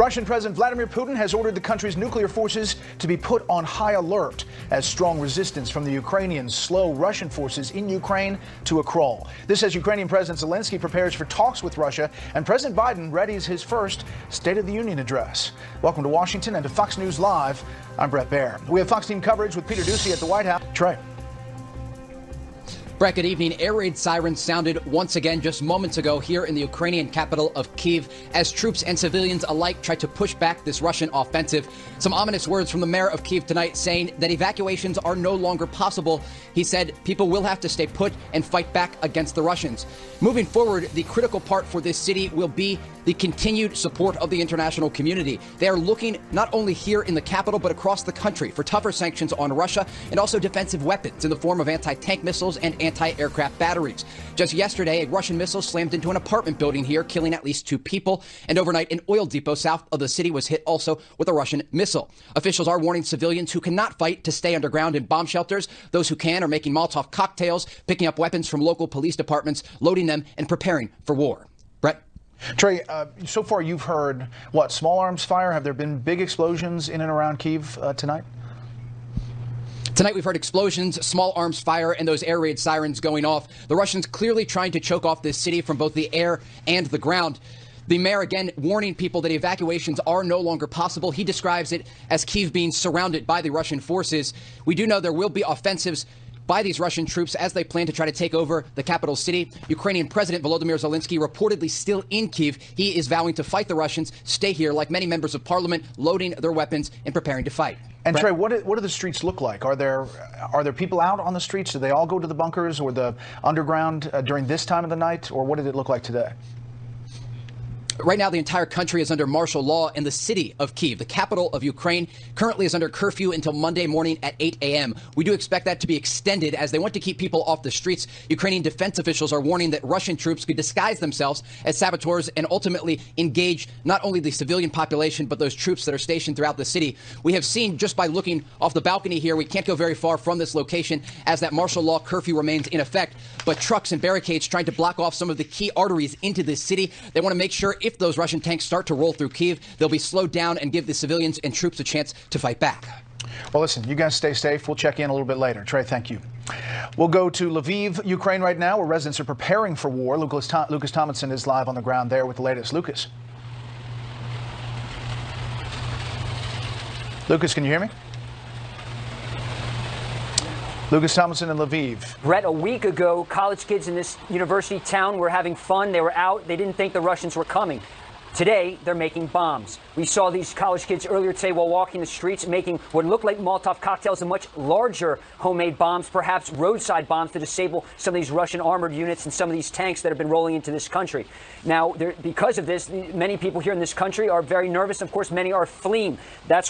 Russian President Vladimir Putin has ordered the country's nuclear forces to be put on high alert as strong resistance from the Ukrainians slow Russian forces in Ukraine to a crawl. This as Ukrainian President Zelensky prepares for talks with Russia and President Biden readies his first State of the Union address. Welcome to Washington and to Fox News Live. I'm Brett Baer. We have Fox team coverage with Peter Doocy at the White House. Trey. Brett, good evening. Air raid sirens sounded once again just moments ago here in the Ukrainian capital of Kyiv as troops and civilians alike tried to push back this Russian offensive. Some ominous words from the mayor of Kyiv tonight saying that evacuations are no longer possible. He said people will have to stay put and fight back against the Russians. Moving forward, the critical part for this city will be the continued support of the international community. They are looking not only here in the capital, but across the country for tougher sanctions on Russia and also defensive weapons in the form of anti-tank missiles and anti-aircraft batteries. Just yesterday, a Russian missile slammed into an apartment building here, killing at least 2 people. And overnight, an oil depot south of the city was hit also with a Russian missile. Officials are warning civilians who cannot fight to stay underground in bomb shelters. Those who can are making Molotov cocktails, picking up weapons from local police departments, loading them, and preparing for war. Brett? Trey, so far you've heard, what, small arms fire? Have there been big explosions in and around Kyiv tonight? Tonight we've heard explosions, small arms fire, and those air raid sirens going off. The Russians clearly trying to choke off this city from both the air and the ground. The mayor again warning people that evacuations are no longer possible. He describes it as Kyiv being surrounded by the Russian forces. We do know there will be offensives by these Russian troops as they plan to try to take over the capital city. Ukrainian President Volodymyr Zelensky reportedly still in Kyiv. He is vowing to fight the Russians, stay here like many members of parliament, loading their weapons and preparing to fight. And Brett? Trey, what do the streets look like? Are there people out on the streets? Do they all go to the bunkers or the underground during this time of the night? Or what did it look like today? Right now, the entire country is under martial law, and the city of Kyiv, the capital of Ukraine, currently is under curfew until Monday morning at 8 a.m. We do expect that to be extended as they want to keep people off the streets. Ukrainian defense officials are warning that Russian troops could disguise themselves as saboteurs and ultimately engage not only the civilian population, but those troops that are stationed throughout the city. We have seen just by looking off the balcony here, we can't go very far from this location as that martial law curfew remains in effect. But trucks and barricades trying to block off some of the key arteries into this city. They want to make sure if those Russian tanks start to roll through Kyiv, they'll be slowed down and give the civilians and troops a chance to fight back. Well, listen, you guys stay safe. We'll check in a little bit later. Trey, thank you. We'll go to Lviv, Ukraine right now, where residents are preparing for war. Lucas Tomlinson is live on the ground there with the latest. Lucas, can you hear me? Lucas Tomlinson in Lviv. Brett, a week ago, college kids in this university town were having fun. They were out. They didn't think the Russians were coming. Today, they're making bombs. We saw these college kids earlier today while walking the streets making what looked like Molotov cocktails and much larger homemade bombs, perhaps roadside bombs to disable some of these Russian armored units and some of these tanks that have been rolling into this country. Now, because of this, many people here in this country are very nervous. Of course, many are fleeing. That's